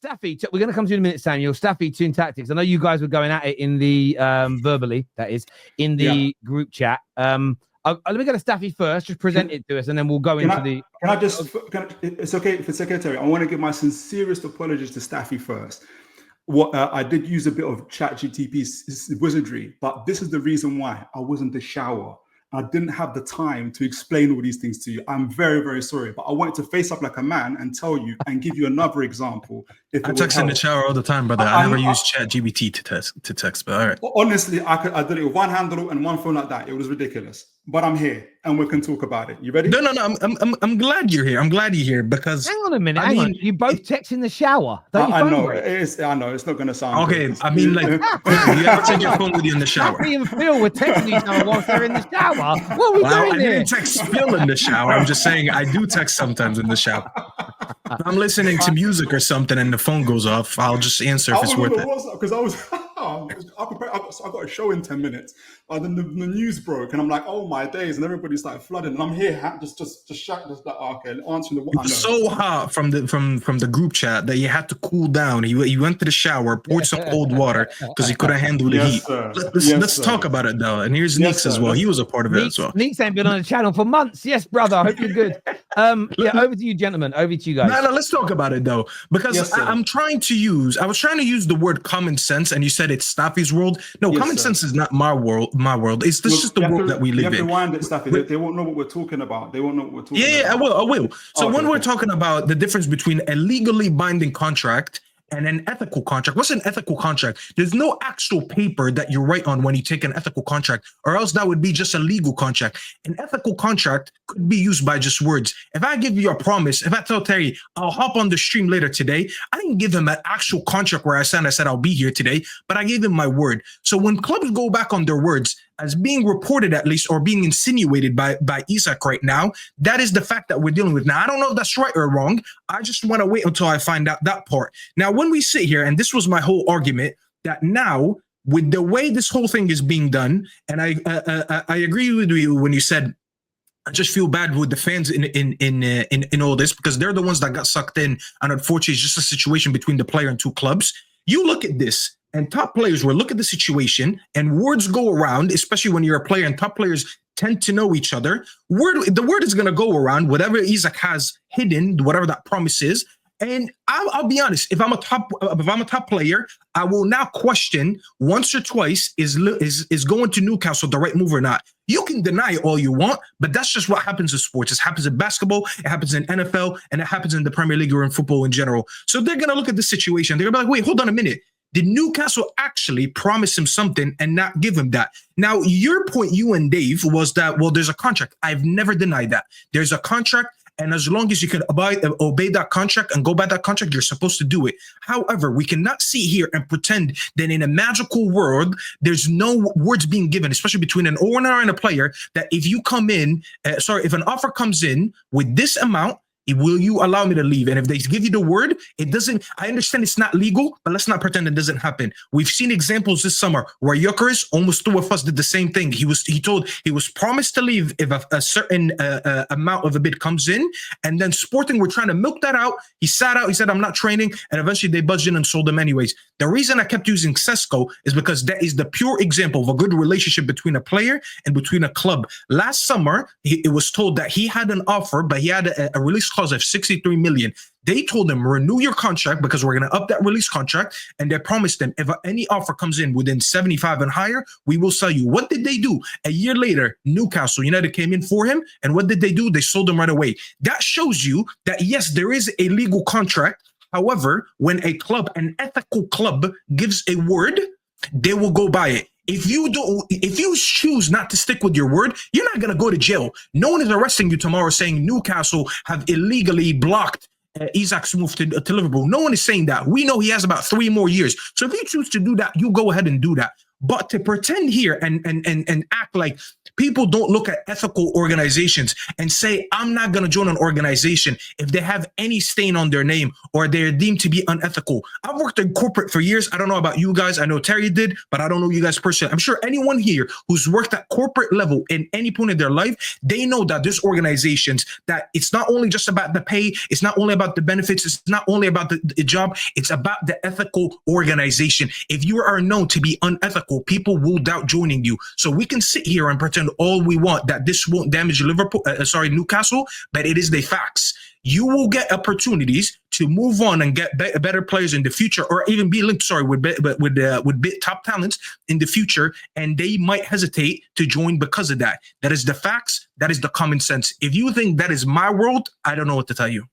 Staffy, we're going to come to you in a minute, Samuel. Staffy, Toon Tactics. I know you guys were going at it in the verbally, that is, in the group chat. Let me go to Staffy first. Just present it to us, and then we'll go into the. It's okay if it's secretary. I want to give my sincerest apologies to Staffy first. I did use a bit of ChatGPT's wizardry, but this is the reason why I was in the shower. I didn't have the time to explain all these things to you. I'm very, very sorry, but I wanted to face up like a man and tell you and give you another example. I text in the shower all the time, brother. I never use ChatGPT to text, but all right. Honestly, I did it with one handle and one phone like that. It was ridiculous. But I'm here and we can talk about it. You ready? No. I'm glad you're here. I'm glad you're here because hang on a minute. Hang on. You both text in the shower. I know it's not going to sound okay. Good. I mean, like, you ever take your phone with you in the shower? Happy and Phil were texting each other whilst they're in the shower. What are we doing here? I didn't text Phil in the shower. I'm just saying I do text sometimes in the shower. If I'm listening to music or something and the phone goes off, I'll just answer if it's worth it. Because I got a show in 10 minutes. Then the news broke, and I'm like, oh my days, and everybody started flooding, and I'm here, just like, okay, answering the. It was so hot from the group chat that you had to cool down. He went to the shower, poured some cold water because he couldn't handle the heat. Let's talk about it though. And here's Neeks as well. He was a part of it as well. Neeks ain't been on the channel for months. Yes, brother. I hope you're good. Over to you, gentlemen. Over to you guys. No, let's talk about it though, because I was trying to use the word common sense, and you said it's Staffy's world. No, common sense is not my world. It's just the world that we live in. You have to wind it, Staffy. They won't know what we're talking about. They won't know what we're talking about. Yeah, I will. So when we're talking about the difference between a legally binding contract and an ethical contract. What's an ethical contract? There's no actual paper that you write on when you take an ethical contract, or else that would be just a legal contract. An ethical contract could be used by just words. If I give you a promise, if I tell Terry, I'll hop on the stream later today, I didn't give him an actual contract where I said I'll be here today, but I gave him my word. So when clubs go back on their words, as being reported at least, or being insinuated by Isak right now, that is the fact that we're dealing with. Now, I don't know if that's right or wrong. I just want to wait until I find out that part. Now, when we sit here, and this was my whole argument, that now, with the way this whole thing is being done, and I agree with you when you said, I just feel bad with the fans in all this, because they're the ones that got sucked in, and unfortunately, it's just a situation between the player and two clubs. You look at this, and top players will look at the situation, and words go around, especially when you're a player, and top players tend to know each other. The word is going to go around, whatever Isak has hidden, whatever that promise is. And I'll be honest, if I'm a top player, I will now question once or twice, is going to Newcastle the right move or not? You can deny it all you want, but that's just what happens in sports. It happens in basketball, it happens in NFL, and it happens in the Premier League or in football in general. So they're going to look at the situation. They're going to be like, wait, hold on a minute. Did Newcastle actually promise him something and not give him that? Now, your point, you and Dave, was that, well, there's a contract. I've never denied that. There's a contract, and as long as you can obey that contract and go by that contract, you're supposed to do it. However, we cannot sit here and pretend that in a magical world, there's no words being given, especially between an owner and a player, that if you come in, if an offer comes in with this amount, will you allow me to leave? And if they give you the word, it doesn't. I understand it's not legal, but let's not pretend it doesn't happen. We've seen examples this summer where Gyökeres, almost two of us, did the same thing. He was promised to leave if a certain amount of a bid comes in, and then Sporting were trying to milk that out. He sat out. He said, "I'm not training," and eventually they budged in and sold him anyways. The reason I kept using Sesko is because that is the pure example of a good relationship between a player and between a club. Last summer, it was told that he had an offer, but he had a release clause of 63 million. They told him, renew your contract because we're going to up that release contract. And they promised him, if any offer comes in within 75 and higher, we will sell you. What did they do? A year later, Newcastle United came in for him. And what did they do? They sold him right away. That shows you that, yes, there is a legal contract. However, when a club, an ethical club, gives a word, they will go by it. If you choose not to stick with your word, you're not going to go to jail. No one is arresting you tomorrow saying Newcastle have illegally blocked Isak's move to Liverpool. No one is saying that. We know he has about 3 more years. So if you choose to do that, you go ahead and do that. But to pretend here and act like People don't look at ethical organizations and say, I'm not going to join an organization if they have any stain on their name or they're deemed to be unethical. I've worked in corporate for years. I don't know about you guys. I know Terry did, but I don't know you guys personally. I'm sure anyone here who's worked at corporate level in any point in their life, they know that there's organizations that it's not only just about the pay, it's not only about the benefits, it's not only about the job, it's about the ethical organization. If you are known to be unethical, people will doubt joining you. So we can sit here and pretend all we want that this won't damage Newcastle, but it is the facts. You will get opportunities to move on and get better players in the future, or even be linked, with top talents in the future, and they might hesitate to join because of that. That is the facts. That is the common sense. If you think that is my world, I don't know what to tell you.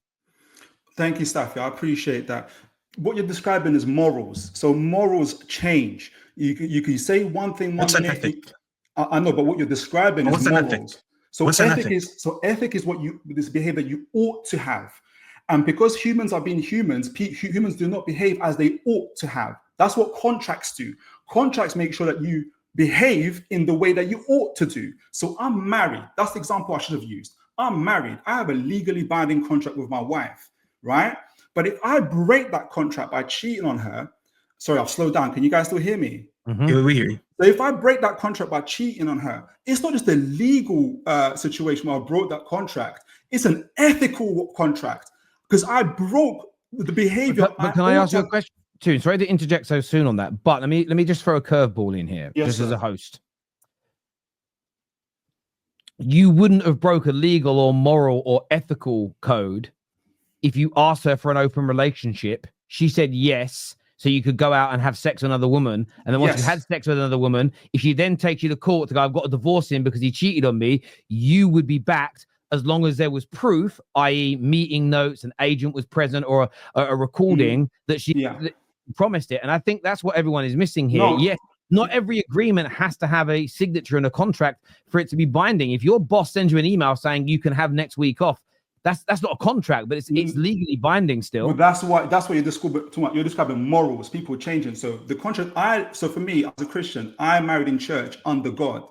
Thank you, Staffy. I appreciate that. What you're describing is morals. So morals change. You can say one thing one minute. I know, but what you're describing is morals. So ethic is this behavior you ought to have. And because humans are being humans, humans do not behave as they ought to have. That's what contracts do. Contracts make sure that you behave in the way that you ought to do. So I'm married. That's the example I should have used. I'm married. I have a legally binding contract with my wife, right? But if I break that contract by cheating on her, sorry, I'll slow down. Can you guys still hear me? Mm-hmm. We hear you. So if I break that contract by cheating on her, it's not just a legal situation where I broke that contract. It's an ethical contract because I broke the behavior. But can I ask you a question? Sorry to interject so soon on that, but let me just throw a curveball in here, as a host. You wouldn't have broke a legal or moral or ethical code if you asked her for an open relationship. She said yes, so you could go out and have sex with another woman. And then once you had sex with another woman, if she then takes you to court to go, I've got to divorce him because he cheated on me, you would be backed as long as there was proof, i.e. meeting notes, an agent was present, or a recording that she promised it. And I think that's what everyone is missing here. Yes, not every agreement has to have a signature and a contract for it to be binding. If your boss sends you an email saying you can have next week off, that's not a contract, but it's legally binding still. But that's what you're describing. You're describing morals, people changing. So the contract, so for me as a Christian, I'm married in church under God.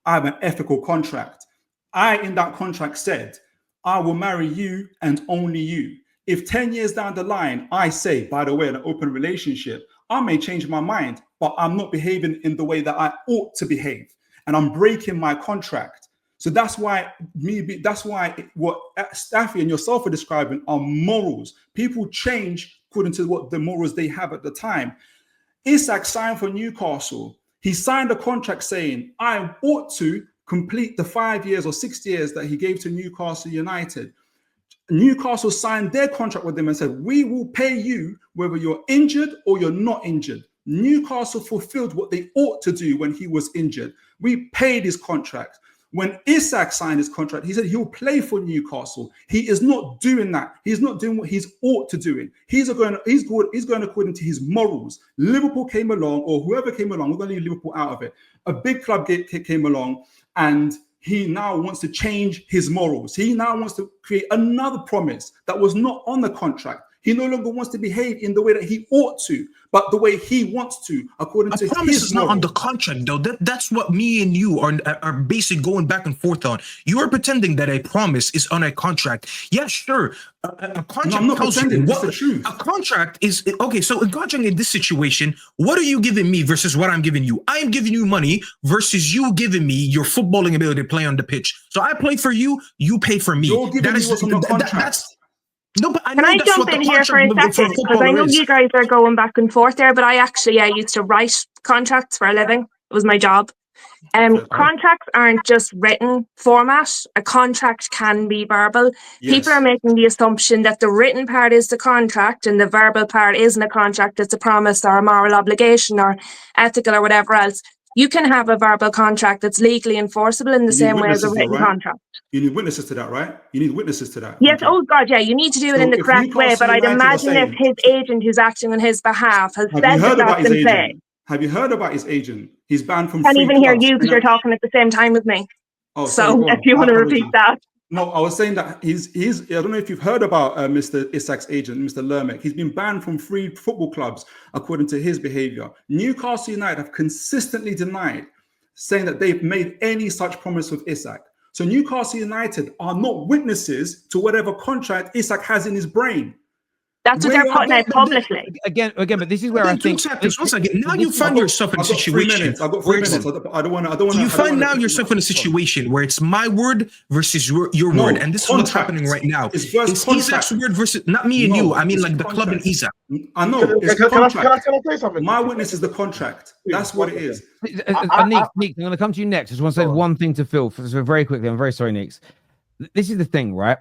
I have an ethical contract. In that contract said, I will marry you and only you. If 10 years down the line, I say, by the way, in an open relationship, I may change my mind, but I'm not behaving in the way that I ought to behave. And I'm breaking my contract. So that's why what Staffy and yourself are describing are morals. People change according to what the morals they have at the time. Isak signed for Newcastle. He signed a contract saying, I ought to complete the 5 years or 6 years that he gave to Newcastle United. Newcastle signed their contract with them and said, we will pay you whether you're injured or you're not injured. Newcastle fulfilled what they ought to do when he was injured. We paid his contract. When Isak signed his contract, he said he'll play for Newcastle. He is not doing that. He's not doing what he's ought to doing. He's going according to his morals. Liverpool came along, or whoever came along, we're going to leave Liverpool out of it. A big club came along, and he now wants to change his morals. He now wants to create another promise that was not on the contract. He no longer wants to behave in the way that he ought to, but the way he wants to, according to his morals. A promise is not on the contract, though. That's what me and you are basically going back and forth on. You are pretending that a promise is on a contract. Yeah, sure. A contract. No, I'm not pretending. That's the truth. A contract is okay. So, a contract in this situation, what are you giving me versus what I'm giving you? I am giving you money versus you giving me your footballing ability to play on the pitch. So I play for you, you pay for me. You're giving me what's on the contract. No, but Can I jump in here for a second? Because I know you guys are going back and forth there, but I actually used to write contracts for a living. It was my job. Contracts aren't just written format. A contract can be verbal. Yes. People are making the assumption that the written part is the contract and the verbal part isn't a contract. It's a promise or a moral obligation or ethical or whatever else. You can have a verbal contract that's legally enforceable in the same way as a written contract. You need witnesses to that, right? You need witnesses to that. Yes, oh God, yeah, you need to do it in the correct way, but I'd imagine if his agent who's acting on his behalf has said that that's in play. Have you heard about his agent? He's banned from I can't even hear you because you're talking at the same time with me. Oh, so if you want to repeat that. No, I was saying that he's I don't know if you've heard about Mr. Isak's agent, Mr. Lermek. He's been banned from 3 football clubs according to his behavior. Newcastle United have consistently denied saying that they've made any such promise with Isak. So Newcastle United are not witnesses to whatever contract Isak has in his brain. That's what they're putting out publicly. Again, but this is where I think. Once again, now you find yourself in a situation. I've got 3 minutes. I don't want to. You find now yourself in a situation where it's my word versus your word, and this is what's happening right now. It's Isak's word versus not me and you. I mean, like the club and Isak. I know. Can I say something? My witness is the contract. That's what it is. Neeks, I'm going to come to you next. I just want to say one thing to Phil. So very quickly, I'm very sorry, Neeks. This is the thing, right?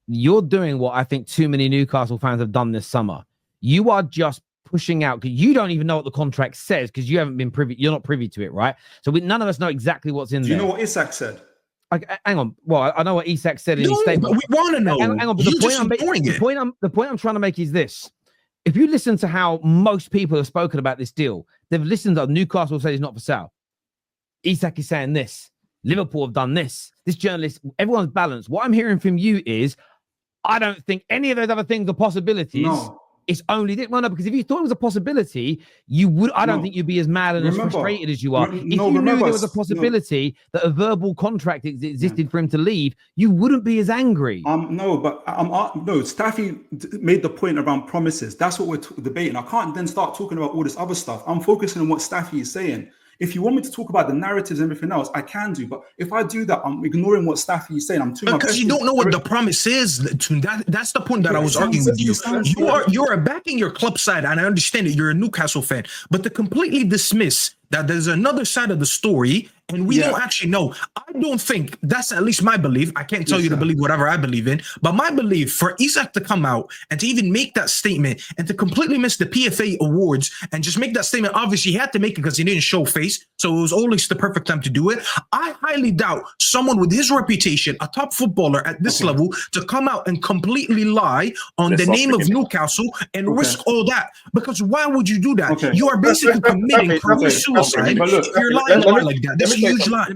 You're doing what I think too many Newcastle fans have done this summer. You are just pushing out because you don't even know what the contract says because you haven't been privy. You're not privy to it, right? So none of us know exactly what's in there. Do you know what Isak said? Hang on. Well, I know what Isak said in his statement. We want to know. Hang on. But the point I'm trying to make is this: if you listen to how most people have spoken about this deal, they've listened to Newcastle say it's not for sale. Isak is saying this. Liverpool have done this. This journalist, everyone's balanced. What I'm hearing from you is, I don't think any of those other things are possibilities. No. It's only this. No, because if you thought it was a possibility, you would. I don't think you'd be as mad and as frustrated as you are. If you knew there was a possibility that a verbal contract existed for him to leave, you wouldn't be as angry. No. Staffy made the point around promises. That's what we're debating. I can't then start talking about all this other stuff. I'm focusing on what Staffy is saying. If you want me to talk about the narratives and everything else, I can do. But if I do that, I'm ignoring what Staffy is saying. I'm too because you don't know what the promise is. That's the point that I was arguing with you. You are backing your club side, and I understand it. You're a Newcastle fan, but to completely dismiss that there's another side of the story and we don't actually know. I don't think that's at least my belief. I can't tell you to believe whatever I believe in, but my belief for Isak to come out and to even make that statement and to completely miss the PFA awards and just make that statement, obviously he had to make it because he didn't show face. So it was always the perfect time to do it. I highly doubt someone with his reputation, a top footballer at this level, to come out and completely lie on the name of Newcastle and risk all that. Because why would you do that? You are basically committing career suicide if you're lying like that. That's a huge lie.